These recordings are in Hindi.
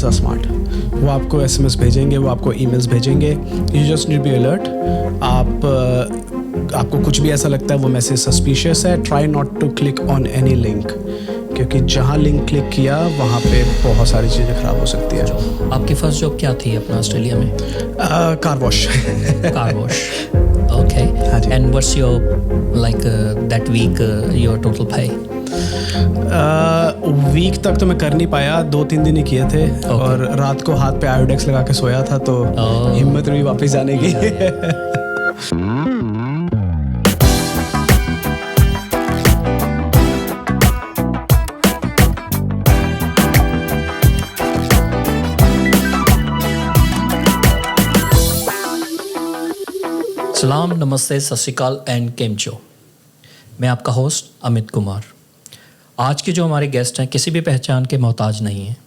आर स्मार्ट, वो आपको SMS भेजेंगे, वो आपको ईमेल्स भेजेंगे, you just need be alert. आपको कुछ भी ऐसा लगता है वो मैसेज सस्पिशियस है, try not to click on any link, क्योंकि जहाँ लिंक क्लिक किया वहाँ पे बहुत सारी चीज़ें ख़राब हो सकती है। आपकी फर्स्ट जॉब क्या थी अपना ऑस्ट्रेलिया में? Car wash. Car wash, okay. And what's your like that week your total pay? Week तक तो मैं कर नहीं पाया, 2-3 दिन ही किए थे। और रात को हाथ पे आयोडेक्स लगा के सोया था, तो हिम्मत हुई वापस जाने की। सलाम, नमस्ते, सत श्री अकाल एंड केम चो। मैं आपका होस्ट अमित कुमार। आज के जो हमारे गेस्ट हैं किसी भी पहचान के मोहताज नहीं हैं।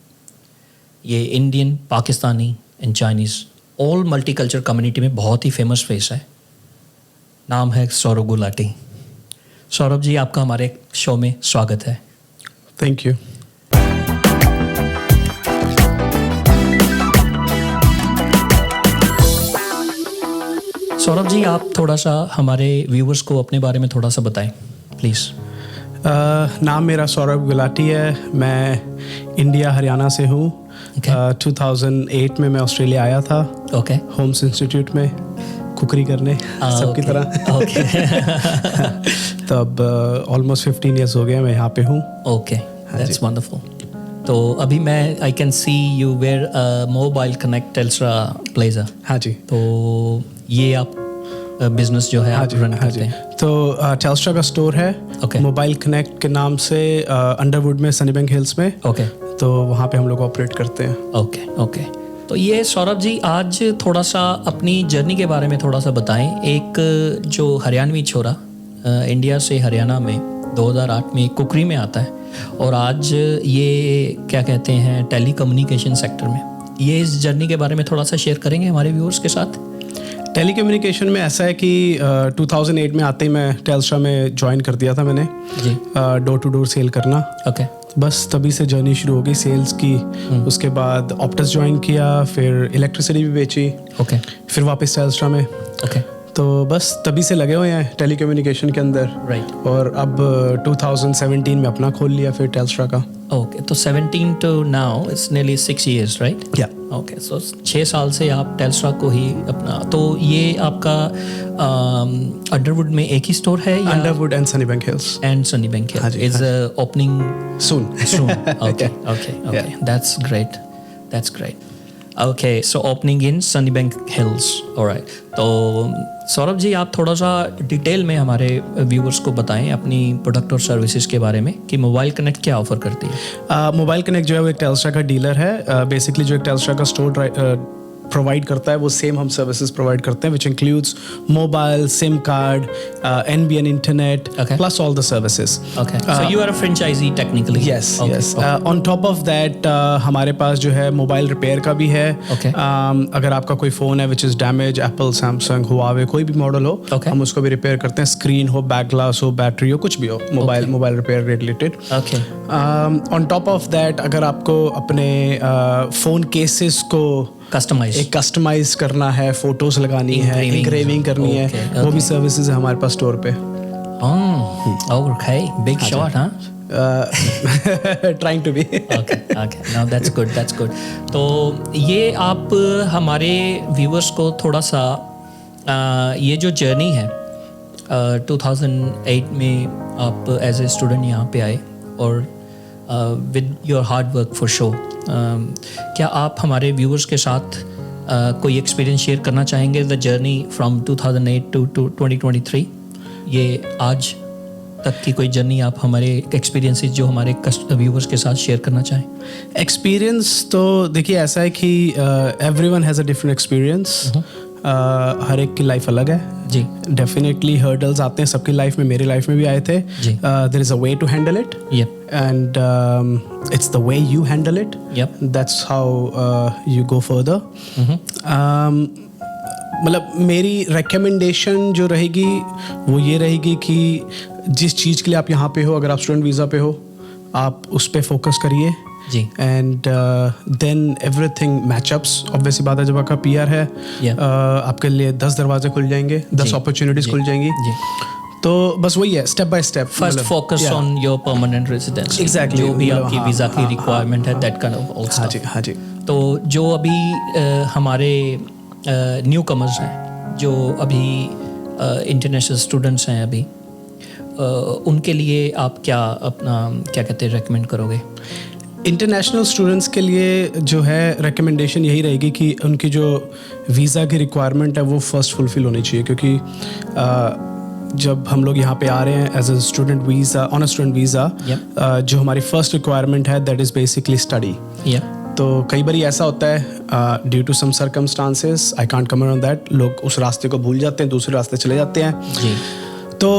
ये Indian, Pakistani and Chinese all multiculture community में बहुत ही फेमस फेस है। नाम है सौरभ गुलाटी। सौरभ जी, आपका हमारे शो में स्वागत है। Thank you. सौरभ जी, आप थोड़ा सा हमारे व्यूवर्स को अपने बारे में थोड़ा सा बताएं प्लीज़। नाम मेरा सौरभ गुलाटी है, मैं इंडिया हरियाणा से हूँ। 2008 में मैं ऑस्ट्रेलिया आया था, होम्स इंस्टीट्यूट में कुकरी करने, सबकी तरह। तब ऑलमोस्ट 15 ईयर्स हो गए मैं यहाँ पे हूँ। Okay, that's wonderful. तो अभी मैं I can see you where mobile connect Telstra Blazer. हाँ जी। तो ये आप बिजनेस जो है आप रन करते हैं? तो टेल्स्ट्रा का स्टोर है मोबाइल कनेक्ट के नाम से, अंडरवुड में, सनीबैंक हिल्स में। तो वहाँ पे हम लोग ऑपरेट करते हैं। ओके। तो ये सौरभ जी, आज थोड़ा सा अपनी जर्नी के बारे में थोड़ा सा बताएं। एक जो हरियाणवी छोरा इंडिया से हरियाणा में 2008 में कुकरी में आता है, और आज ये क्या कहते हैं टेली कम्युनिकेशन सेक्टर में। ये इस जर्नी के बारे में थोड़ा सा शेयर करेंगे हमारे व्यूअर्स के साथ। टेली कम्युनिकेशन में ऐसा है कि 2008 में आते ही मैं टेल्स्ट्रा में ज्वाइन कर दिया था मैंने, डोर टू डोर सेल करना। बस तभी से जर्नी शुरू हो गई सेल्स की। उसके बाद ऑप्टस ज्वाइन किया, फिर इलेक्ट्रिसिटी भी बेची, फिर वापस टेल्स्ट्रा में। तो बस तभी से लगे हुए हैं टेली कम्युनिकेशन के अंदर। और अब 2017 में अपना खोल लिया फिर टेल्स्ट्रा का। तो 17 to now it's nearly 6 years, right? Yeah. Okay, so 6 साल से आप टेल्स्ट्रा को ही अपना। तो ये आपका अंडरवुड में एक ही स्टोर है या? Underwood and Sunnybank Hills. And Sunnybank Hills is opening soon. Okay. Yeah. That's great. Okay, so opening in Sunnybank Hills. Alright. तो सौरभ जी, आप थोड़ा सा डिटेल में हमारे व्यूअर्स को बताएं अपनी प्रोडक्ट और सर्विसेज के बारे में कि मोबाइल कनेक्ट क्या ऑफर करती है। मोबाइल कनेक्ट जो है वो एक टेल्स्ट्रा का डीलर है। बेसिकली जो एक टेल्स्ट्रा का स्टोर प्रोवाइड करता है वो सेम हम सर्विसेज प्रोवाइड करते हैं, which includes mobile, sim card, NBN internet, plus all the services. So you are a franchisee technically? Yes. On top of that हमारे पास जो है मोबाइल रिपेयर का भी है। अगर आपका कोई फ़ोन है which is damage, Apple, Samsung, Huawei, कोई भी मॉडल हो, हम उसको भी रिपेयर करते हैं। स्क्रीन हो, बैक ग्लास हो, बैटरी हो, कुछ भी हो, mobile repair related. On top of that अगर आपको अपने फ़ोन केसेस को कस्टमाइज करना है, फोटोज लगानी है, इंग्रेविंग करनी है, वो भी सर्विसेज है हमारे पास स्टोर पे। बिग शॉट, हाँ? Trying to be. Okay. Now that's good. तो ये आप हमारे व्यूअर्स को थोड़ा सा ये जो जर्नी है 2008 में आप एज ए स्टूडेंट यहाँ पे आए, और with your hard work for show, क्या आप हमारे व्यूअर्स के साथ कोई एक्सपीरियंस शेयर करना चाहेंगे? द जर्नी फ्रॉम 2008 टू 2023, ये आज तक की कोई जर्नी आप हमारे एक्सपीरियंसेस जो हमारे व्यूअर्स के साथ शेयर करना चाहें। एक्सपीरियंस तो देखिए ऐसा है कि everyone has a different experience. हर एक की लाइफ अलग है जी। डेफिनेटली हर्डल्स आते हैं सबकी लाइफ में, मेरी लाइफ में भी आए थे। There is a way to handle it, and it's the way you handle it, that's how you go further. मतलब मेरी रिकमेंडेशन जो रहेगी वो ये रहेगी कि जिस चीज़ के लिए आप यहाँ पे हो, अगर आप स्टूडेंट वीज़ा पे हो, आप उस पर फोकस करिए। जी। And then everything matchups. Obviously बात है, जब आपका PR है आपके लिए 10 दरवाजे खुल जाएंगे, 10 अपॉर्चुनिटीज खुल जाएंगी। तो बस वही है, step by step. First focus on your permanent residency. Exactly, जो भी आपकी वीज़ा की रिक्वायरमेंट है, that kind of all stuff. हाँ जी, हाँ जी। तो जो अभी हमारे न्यू कमर्स हैं, जो अभी इंटरनेशनल स्टूडेंट्स हैं अभी, उनके लिए आप क्या कहते हैं रेकमेंड करोगे? इंटरनेशनल स्टूडेंट्स के लिए जो है रिकमेंडेशन यही रहेगी कि उनकी जो वीज़ा की रिक्वायरमेंट है वो फर्स्ट फुलफिल होनी चाहिए, क्योंकि जब हम लोग यहाँ पे आ रहे हैं as a student visa, on a student visa, जो हमारी फर्स्ट रिक्वायरमेंट है दैट इज़ बेसिकली स्टडी। तो कई बार ऐसा होता है due to some circumstances, I can't comment on that, लोग उस रास्ते को भूल जाते हैं, दूसरे रास्ते चले जाते हैं जी। तो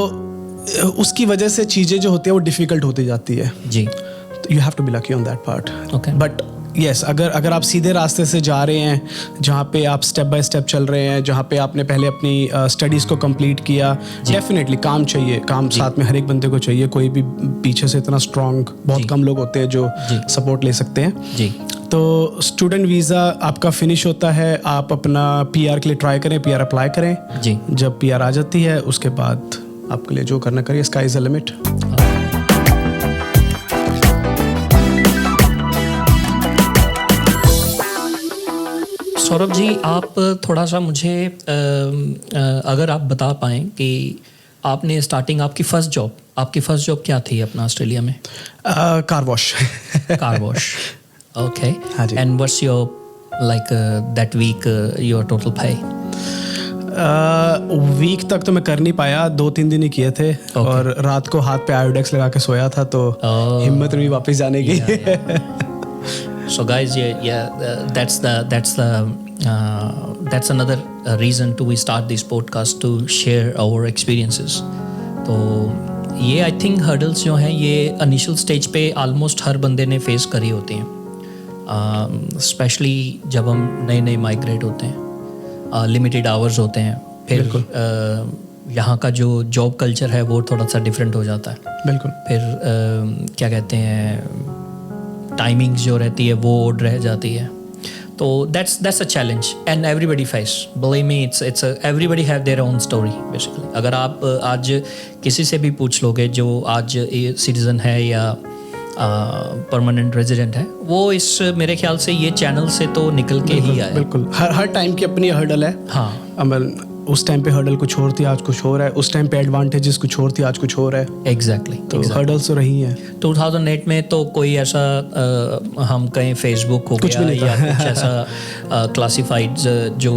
उसकी वजह से चीज़ें जो होती है वो डिफ़िकल्ट होती जाती है जी। You have to be lucky on that part. Okay. But yes, अगर आप सीधे रास्ते से जा रहे हैं, जहाँ पे आप स्टेप बाय स्टेप चल रहे हैं, जहाँ पे आपने पहले अपनी स्टडीज़ को कंप्लीट किया, डेफिनेटली काम चाहिए, काम साथ में हर एक बंदे को चाहिए। कोई भी पीछे से इतना स्ट्रॉन्ग बहुत कम लोग होते हैं जो सपोर्ट ले सकते हैं जी। तो स्टूडेंट वीज़ा आपका फिनिश होता है, आप अपना PR के लिए ट्राई करें, PR अप्लाई करें जी। जब PR आ जाती है उसके बाद आपके लिए जो करना करिए, sky is the limit. Saurabh ji, आप थोड़ा सा मुझे अगर आप बता पाएँ कि आपने स्टार्टिंग आपकी फ़र्स्ट जॉब क्या थी अपना ऑस्ट्रेलिया में? Car wash. Car wash, okay. हाँ जी। And what's your like that week your total pay? Week तक तो मैं कर नहीं पाया, 2-3 दिन ही किए थे। और रात को हाथ पे आयोडेक्स लगा के सोया था, तो हिम्मत नहीं वापस जाने की। So guys, that's another reason to we start this podcast, to share our experiences. तो ये आई थिंक हर्डल्स जो हैं ये इनिशियल स्टेज पे ऑलमोस्ट हर बंदे ने फेस करी होती हैं, स्पेशली जब हम नए माइग्रेट होते हैं, लिमिटेड आवर्स होते हैं, फिर यहाँ का जो जॉब कल्चर है वो थोड़ा सा डिफरेंट हो जाता है। बिल्कुल। फिर क्या कहते हैं, टाइमिंग्स जो रहती है वो ओड रह जाती है। तो that's a challenge and everybody face, believe me, it's everybody have their own story basically. अगर आप आज किसी से भी पूछ लोगे जो आज सिटीज़न है या परमानेंट रेजिडेंट है, वो इस मेरे ख्याल से ये चैनल से तो निकल के ही आया। बिल्कुल, हर टाइम की अपनी हर्डल है। हाँ, उस टाइम पे हर्डल कुछ और थी, आज कुछ और है। उस टाइम पे एडवांटेजेस कुछ और थी, आज कुछ और है। एग्जैक्टली। तो हर्डल्स तो रही हैं। 2008 में तो कोई ऐसा हम कहें फेसबुक हो गया या कुछ ऐसा क्लासिफाइड जो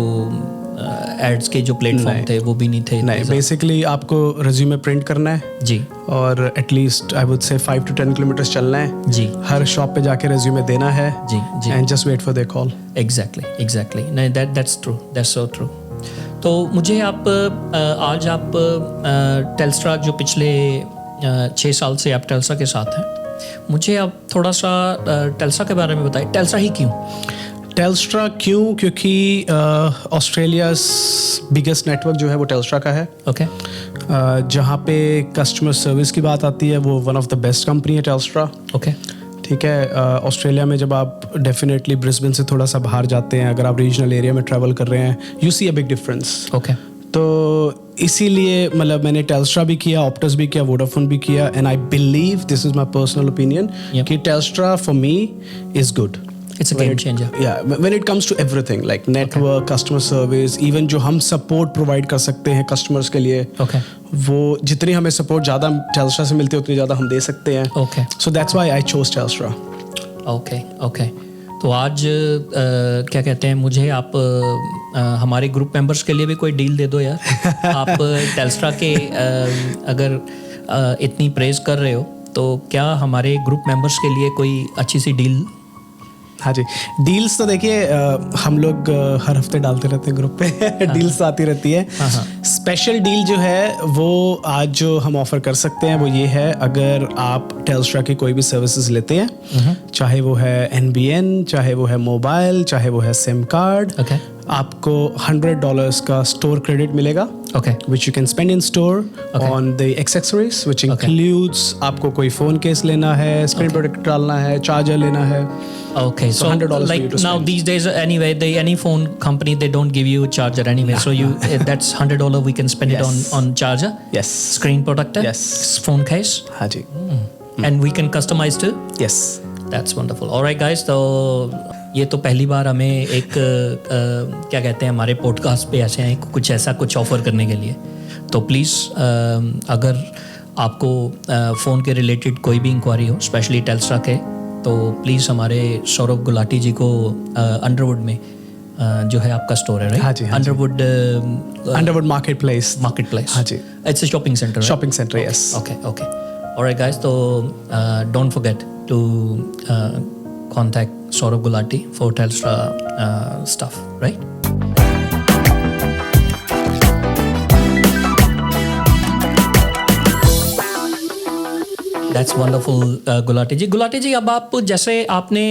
एड्स के जो प्लेटफॉर्म थे वो भी नहीं थे। नहीं, बेसिकली आपको रिज्यूमे प्रिंट करना है जी, और at least I would say 5 to 10 kilometres चलना है जी, हर शॉप पे जाके रिज्यूमे देना है जी जी, and just wait for their call. Exactly. नहीं, that's true, that's so true. तो मुझे आप आज आप टेल्स्ट्रा जो पिछले 6 साल से आप टेल्स्ट्रा के साथ हैं, मुझे आप थोड़ा सा टेल्स्ट्रा के बारे में बताइए। टेल्स्ट्रा ही क्यों? टेल्स्ट्रा क्यों? क्योंकि ऑस्ट्रेलिया बिगेस्ट नेटवर्क जो है वो टेल्स्ट्रा का है। ओके। जहाँ पे कस्टमर सर्विस की बात आती है वो one of the best company है टेल्स्ट्रा। ओके। ठीक है। ऑस्ट्रेलिया में जब आप डेफिनेटली ब्रिस्बेन से थोड़ा सा बाहर जाते हैं, अगर आप रीजनल एरिया में ट्रैवल कर रहे हैं, you see a big difference. Okay. तो इसीलिए मतलब मैंने टेल्स्ट्रा भी किया, ऑप्टस भी किया, वोडाफोन भी किया, and I believe, this is my personal opinion, कि Telstra for me is good. It's a game changer. Yeah, when it comes to everything like network, customer service, even जो हम support provide कर सकते हैं customers के लिए, okay, वो जितनी हमें support ज़्यादा Telstra से मिलती है उतनी ज़्यादा हम दे सकते हैं। Okay. So that's why I chose Telstra. Okay. तो आज क्या कहते हैं, मुझे आप हमारे ग्रुप मेंबर्स के लिए भी कोई डील दे दो यार। आप टेल्स्ट्रा के अगर इतनी प्रेज कर रहे हो तो क्या हमारे ग्रुप मेंबर्स के लिए कोई अच्छी सी डील? हाँ जी, डील्स तो देखिए हम लोग हर हफ्ते डालते रहते हैं ग्रुप पे। डील्स आती रहती है। स्पेशल डील जो है वो आज जो हम ऑफर कर सकते हैं वो ये है, अगर आप टेल्स्ट्रा की कोई भी सर्विसेज लेते हैं, चाहे वो है NBN, चाहे वो है मोबाइल, चाहे वो है सिम कार्ड, आपको $100 का स्टोर क्रेडिट मिलेगा, Okay. which you can spend in store Okay. on the accessories, which includes आपको कोई phone case लेना है, screen protector डालना है, charger लेना है. Okay, so $100 for like you to now spend. these days anyway, any phone company they don't give you a charger anyway. So you that's $100 we can spend it Yes. on charger, Yes. screen protector, Yes. phone case, हाँ जी. and we can customize too. Yes. That's wonderful. All right guys, तो ये तो पहली बार हमें एक क्या कहते हैं हमारे पॉडकास्ट पे ऐसे हैं कुछ ऐसा कुछ ऑफ़र करने के लिए. तो प्लीज़ अगर आपको फ़ोन के रिलेटेड कोई भी इंक्वायरी हो, स्पेशली टेल्स्ट्रा के, तो प्लीज़ हमारे सौरभ गुलाटी जी को अंडरवुड में जो है आपका स्टोर है, राइट? हाँ जी, हाँ जी. Underwood Marketplace. Marketplace. हाँ जी. It's a shopping center, right? Shopping center, yes. Okay. All right, guys. So don't forget to contact Saurabh Gulati for Telstra stuff, right? That's wonderful, Gulati जी. गुलाटी जी, अब आप जैसे आपने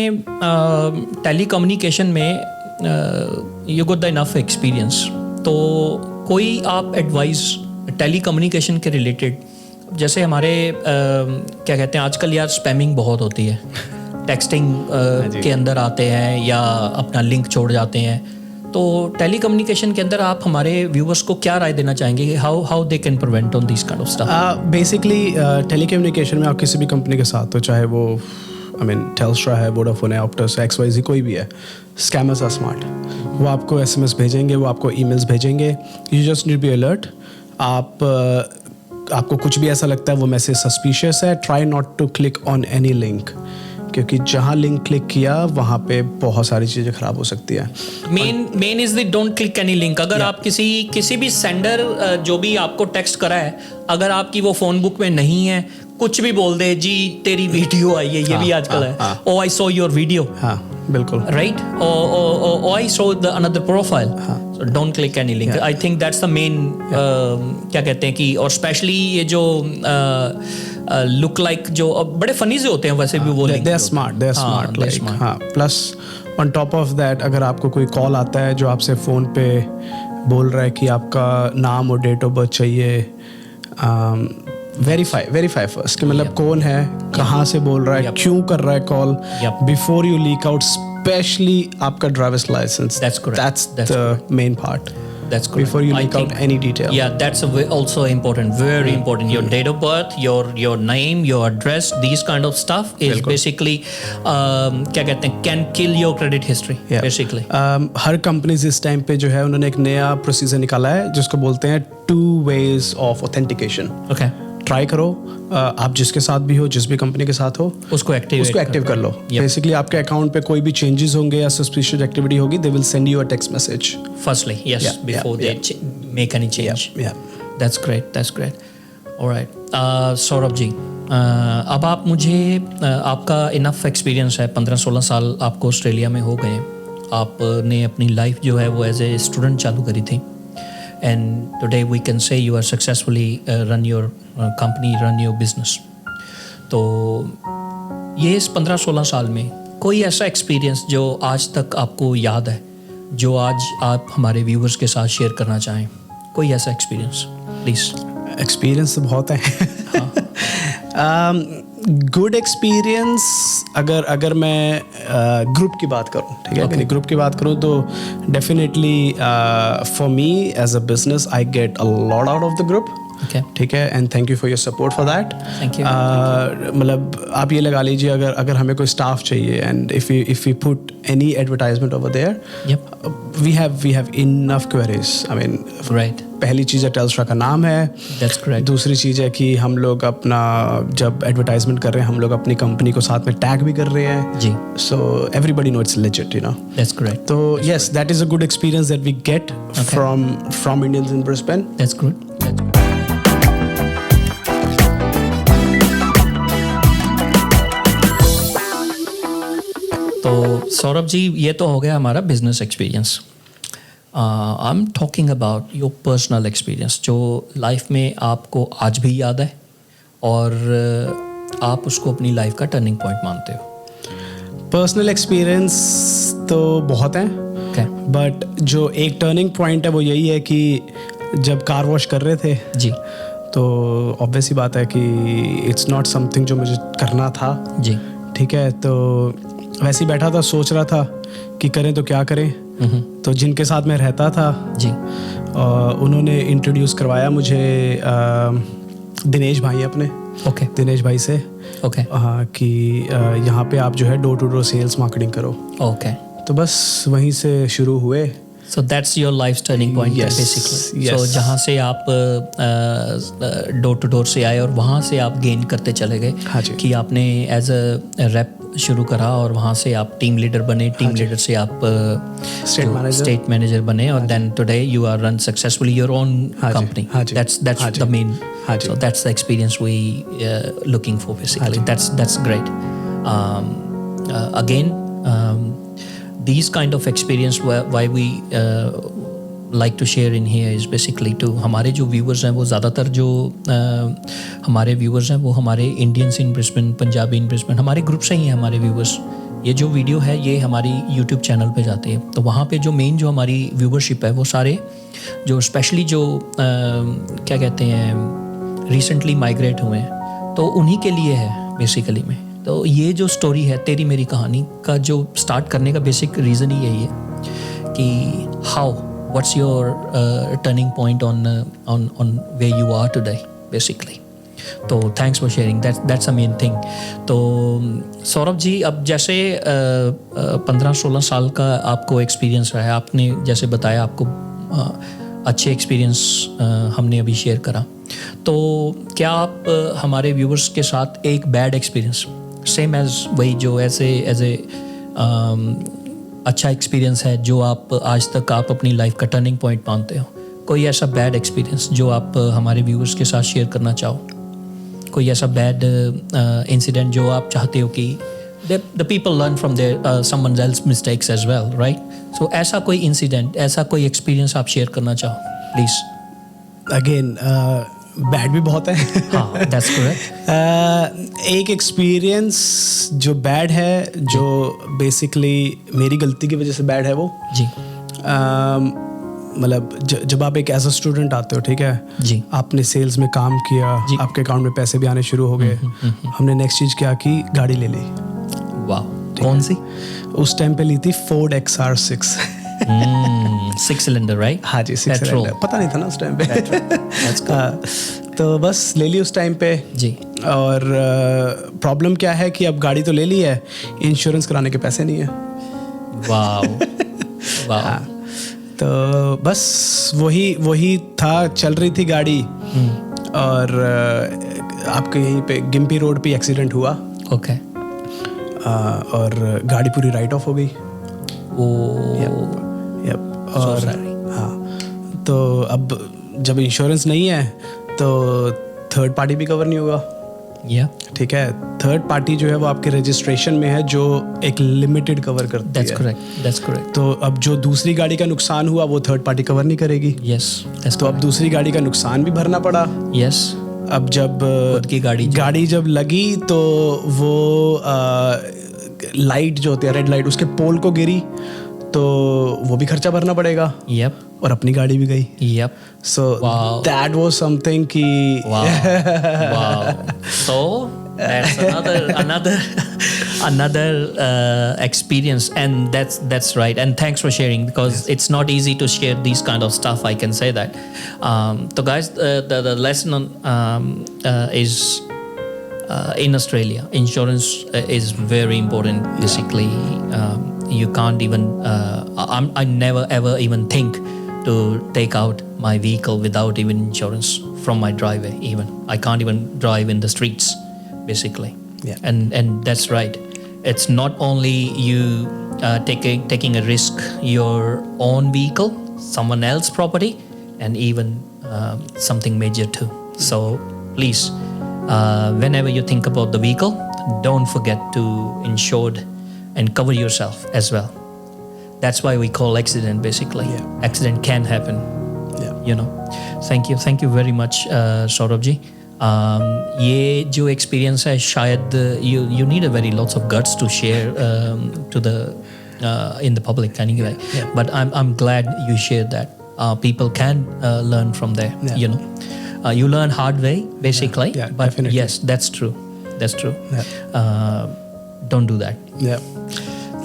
टेलीकम्युनिकेशन में you got the enough experience, तो कोई आप एडवाइस टेलीकम्युनिकेशन के रिलेटेड, जैसे हमारे क्या कहते हैं आजकल यार स्पैमिंग बहुत होती है, टेक्सटिंग के अंदर आते हैं या अपना लिंक छोड़ जाते हैं, तो टेलीकम्युनिकेशन के अंदर आप हमारे व्यूअर्स को क्या राय देना चाहेंगे, how they can prevent on this kind of stuff? Basically telecommunication में आप किसी भी कंपनी के साथ हो, चाहे वो टेल्स्ट्रा है, वोडाफोन है, ऑप्टस है, XYZ कोई भी है, स्कैमर्स आर स्मार्ट. वो आपको SMS भेजेंगे, वो आपको ईमेल्स भेजेंगे. You just need be alert. आपको कुछ भी ऐसा लगता है वो मैसेज सस्पिशियस है, try not to click on any link, क्योंकि जहाँ लिंक क्लिक किया वहाँ पे बहुत सारी चीज़ें ख़राब हो सकती है. Main is the don't click any link. अगर आप किसी भी सेंडर जो भी आपको टेक्स्ट करा है, अगर आपकी वो फ़ोन बुक में नहीं है, कुछ भी बोल दे जी तेरी वीडियो आई है, ये भी आजकल है, oh I saw your video, हाँ बिल्कुल, right, oh I saw the another profile, so don't click any link. I think that's the main क्या कहते हैं कि, और स्पेशली ये जो लुक लाइक जो बड़े फनी से होते हैं वैसे भी वो link, they are smart like. हाँ, plus on top of that अगर आपको कोई कॉल आता है जो आपसे फ़ोन पे बोल रहा है कि आपका नाम और डेट ऑफ बर्थ चाहिए, वेरीफाई फर्स्ट कि मतलब कौन है, कहाँ से बोल रहा है, क्यों कर रहा है call, before you leak out, especially आपका drivers licence. That's the main part. That's correct. Before you leak out any detail. Yeah, that's also important, very important. Your date of birth, your name, your address, these kind of stuff is basically क्या कहते हैं, can kill your credit history, basically. Her companies इस टाइम पे जो है उन्होंने एक नया प्रोसीजर निकाला है जिसको बोलते हैं 2 ways of authentication. Okay. Try करो, आप जिसके साथ भी हो, जिस भी कंपनी के साथ हो, उसको एक्टिव कर लो. बेसिकली आपके अकाउंट पे कोई भी चेंजेस होंगे या सस्पिशियस एक्टिविटी होगी, they will send you a text message firstly, yes, before they make any change. That's great. Alright, Saurabh ji, अब आप मुझे आपका इनफ एक्सपीरियंस है, 15-16 साल आपको ऑस्ट्रेलिया में हो गए. आपने अपनी लाइफ जो है वो एज ए स्टूडेंट चालू करी थी, and today we can say you are successfully run your company, run your business. तो ये इस 15-16 साल में कोई ऐसा एक्सपीरियंस जो आज तक आपको याद है, जो आज आप हमारे व्यूवर्स के साथ शेयर करना चाहें, कोई ऐसा एक्सपीरियंस प्लीज़? एक्सपीरियंस तो बहुत है. गुड एक्सपीरियंस अगर मैं ग्रुप की बात करूँ, ठीक है, अगर ग्रुप की बात करूँ तो definitely for me as a business I get a lot out of the group. ठीक है, and thank you for your support for that. मतलब आप ये लगा लीजिए, अगर हमें कोई स्टाफ चाहिए and if we put any advertisement over there, we have enough queries. I mean, right, पहली चीज़ है टेल्स्ट्रा का नाम है. That's correct. दूसरी चीज़ है कि हम लोग अपना जब एडवर्टाइजमेंट कर रहे हैं हम लोग अपनी कंपनी को साथ में टैग भी कर रहे हैं जी. So everybody know it's legit, you know. That's correct. तो yes, that is a good experience that we get from Indians in Brisbane. That's good. तो सौरभ जी, ये तो हो गया हमारा business experience. I am talking about your personal experience, जो लाइफ में आपको आज भी याद है और आप उसको अपनी लाइफ का टर्निंग पॉइंट मानते हो. पर्सनल एक्सपीरियंस तो बहुत हैं. Okay. बट जो एक टर्निंग पॉइंट है वो यही है कि जब कार वॉश कर रहे थे जी तो ऑब्वियस ही बात है कि इट्स नॉट समथिंग जो मुझे करना था। जी ठीक है, तो वैसे ही बैठा था, सोच रहा था कि करें तो क्या करें। तो जिनके साथ मैं रहता था जी उन्होंने इंट्रोड्यूस करवाया मुझे दिनेश भाई अपने, ओके दिनेश भाई से ओके कि यहाँ पे आप जो है door to door sales marketing करो। ओके तो बस वहीं से शुरू हुए। So that's your life turning point basically. सो जहाँ से आप डोर टू डोर से आए और वहाँ से आप गेन करते चले गए। हाँ जी। कि आपने एज अ रैप शुरू करा और वहाँ से आप टीम लीडर बने, टीम लीडर से आप स्टेट मैनेजर बने और then today you are run successfully your own company. That's the main, so that's the experience we looking for basically. That's great. Again, these kind of experience why we like to share in here is basically to हमारे जो viewers हैं वो ज़्यादातर जो हमारे viewers हैं वो हमारे Indians in Brisbane, Punjabi in Brisbane, हमारे ग्रुप से ही हैं हमारे viewers। ये जो वीडियो है ये हमारी YouTube चैनल पे जाती है, तो वहाँ पे जो मेन जो हमारी व्यूवरशिप है वो सारे जो स्पेशली जो क्या कहते हैं रिसेंटली माइग्रेट हुए हैं, तो उन्हीं के लिए है बेसिकली में। तो ये जो स्टोरी है तेरी मेरी कहानी का जो स्टार्ट करने का बेसिक रीज़न ही यही है कि how what's your turning point on way you are today basically. तो thanks for sharing, that's a main thing. तो सौरभ जी, अब जैसे 15-16 साल का आपको एक्सपीरियंस रहा है, आपने जैसे बताया आपको अच्छे एक्सपीरियंस हमने अभी शेयर करा, तो क्या आप हमारे व्यूवर्स के साथ एक बैड एक्सपीरियंस सेम एज वही जो ऐसे एज ए अच्छा एक्सपीरियंस है जो आप आज तक आप अपनी लाइफ का टर्निंग पॉइंट मानते हो, कोई ऐसा बैड एक्सपीरियंस जो आप हमारे व्यूवर्स के साथ शेयर करना चाहो, कोई ऐसा बैड इंसिडेंट जो आप चाहते हो कि the people learn from their someone else's mistakes as well, right? So ऐसा कोई इंसिडेंट, ऐसा कोई एक्सपीरियंस आप शेयर करना चाहो प्लीज। अगेन बैड भी बहुत है। हाँ, that's correct। एक एक्सपीरियंस जो बैड है, जो बेसिकली मेरी गलती की वजह से बैड है वो जी। मतलब जब आप एक एज अ स्टूडेंट आते हो, ठीक है जी, आपने सेल्स में काम किया, आपके अकाउंट में पैसे भी आने शुरू हो गए, हमने नेक्स्ट चीज़ क्या की, गाड़ी ले ली। वाह, कौन सी? उस टाइम पे ली थी फोर्ड XR6। 6 cylinder, right? हाँ जी, 6 सिलेंडर, पता नहीं था ना उस टाइम पे। तो बस ले ली उस टाइम पे जी। और प्रॉब्लम क्या है कि अब गाड़ी तो ले ली है, इंश्योरेंस कराने के पैसे नहीं है। वाह वाह। तो बस वही था, चल रही थी गाड़ी और आपके यहीं पे गिम्पी रोड पे एक्सीडेंट हुआ। ओके। और गाड़ी पूरी राइट ऑफ हो गई। यप। और हाँ, तो अब जब इंश्योरेंस नहीं है तो थर्ड पार्टी भी कवर नहीं होगा। ठीक है, थर्ड पार्टी जो है वो आपके रजिस्ट्रेशन में है, जो एक लिमिटेड कवर करती है। That's correct। तो अब जो दूसरी गाड़ी का नुकसान हुआ वो थर्ड पार्टी कवर नहीं करेगी। Yes। तो अब दूसरी गाड़ी का नुकसान भी भरना पड़ा। Yes। अब जब खुद की गाड़ी जब लगी तो वो लाइट जो होती है, रेड लाइट, उसके पोल को गिरी, तो वो भी खर्चा भरना पड़ेगा। Yep। और अपनी गाड़ी भी गई। Yep। So that was something कि wow। So that's another experience, and that's right, and thanks for sharing, because it's not easy to share these kind of stuff, I can say that। So guys, the lesson is in Australia, insurance is very important basically। You can't even I never ever even think to take out my vehicle without even insurance from my driveway. Even I can't even drive in the streets basically। And that's right, it's not only you taking a risk, your own vehicle, someone else's property, and even something major too। So please, whenever you think about the vehicle, don't forget to insure and cover yourself as well। That's why we call accident basically। Accident can happen। You know। Thank you very much Saurabh ji। ये जो experience है शायद you need a very lots of guts to share to the in the public anyway. Yeah. But I'm glad you shared that. People can learn from there. Yeah. You know, you learn hard way basically. Yeah, but definitely. yes, that's true. That's true. Yeah. Don't do that. Yeah.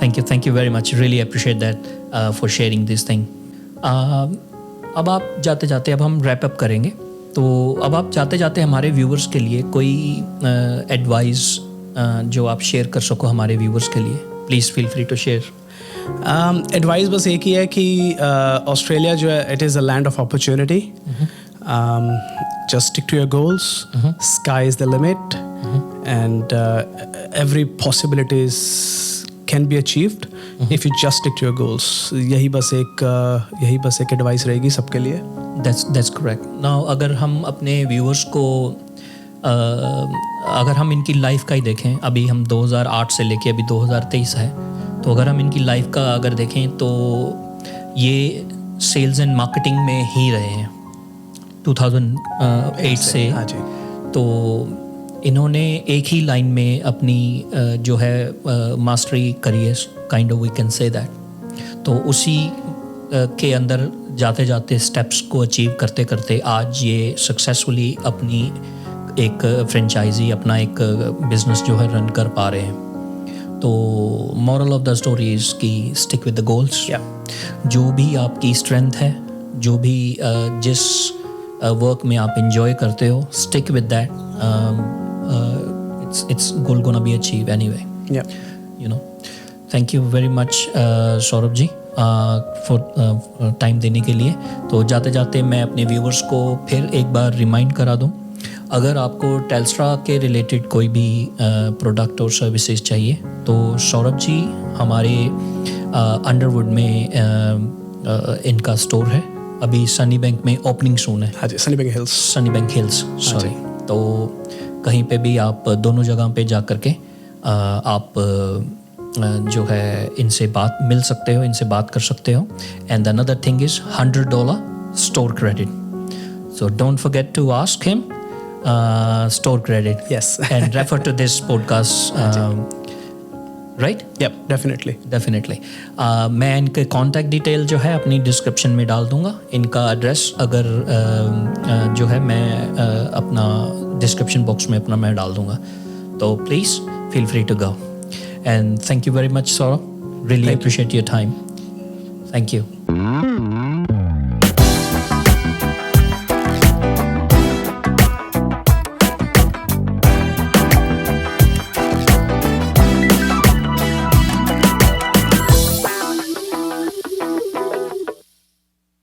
Thank you very much. Really appreciate that for sharing this thing. अब आप जाते जाते अब हम रैप अप करेंगे, तो अब आप जाते जाते हमारे व्यूवर्स के लिए कोई एडवाइस जो आप शेयर कर सको हमारे व्यूवर्स के लिए, please feel free to share. Advice बस एक ही है कि ऑस्ट्रेलिया जो है, it is a land of opportunity. Just stick to your goals, sky is the limit, and every possibilities can be achieved if you just stick to your goals. यही बस एक एडवाइस रहेगी सबके लिए. That's correct. Now अगर हम अपने व्यूअर्स को अगर हम इनकी लाइफ का ही देखें, अभी हम 2008 से लेके अभी 2023 है, तो अगर हम इनकी लाइफ का अगर देखें तो ये सेल्स एंड मार्केटिंग में ही रहे हैं 2008 से. हाँ जी. तो इन्होंने एक ही लाइन में अपनी जो है मास्टरी करी है, kind of we can say that. तो उसी के अंदर जाते जाते स्टेप्स को अचीव करते करते आज ये सक्सेसफुली अपनी एक फ्रेंचाइजी, अपना एक बिजनेस जो है रन कर पा रहे हैं. तो moral of the story is कि स्टिक विद द गोल्स. जो भी आपकी स्ट्रेंथ है, जो भी जिस वर्क में आप इंजॉय करते हो, stick with that. it's gonna be achieved anyway. Yeah. You know, thank you very much Saurabh ji for time देने के लिए. तो जाते जाते मैं अपने व्यूवर्स को फिर एक बार रिमाइंड करा दूं, अगर आपको टेल्स्ट्रा के रिलेटेड कोई भी प्रोडक्ट और सर्विसेज चाहिए तो सौरभ जी हमारे अंडरवुड में इनका स्टोर है. अभी सनी बैंक में ओपनिंग सून है. हाँ जी, सनी बैंक हिल्स. सॉरी. तो कहीं पे भी आप दोनों जगह पे जा कर के आप जो है इनसे मिल सकते हो, इनसे बात कर सकते हो. And another thing is $100 store credit. So don't forget to ask him store credit. Yes. And refer to this podcast. Right. Yep, definitely. मैं इनके कॉन्टैक्ट डिटेल जो है अपनी डिस्क्रिप्शन में डाल दूंगा. इनका एड्रेस अगर जो है मैं अपना डिस्क्रिप्शन बॉक्स में अपना मैं डाल दूंगा. तो please feel free to go. And thank you very much Saurabh. Really appreciate your time. Thank you.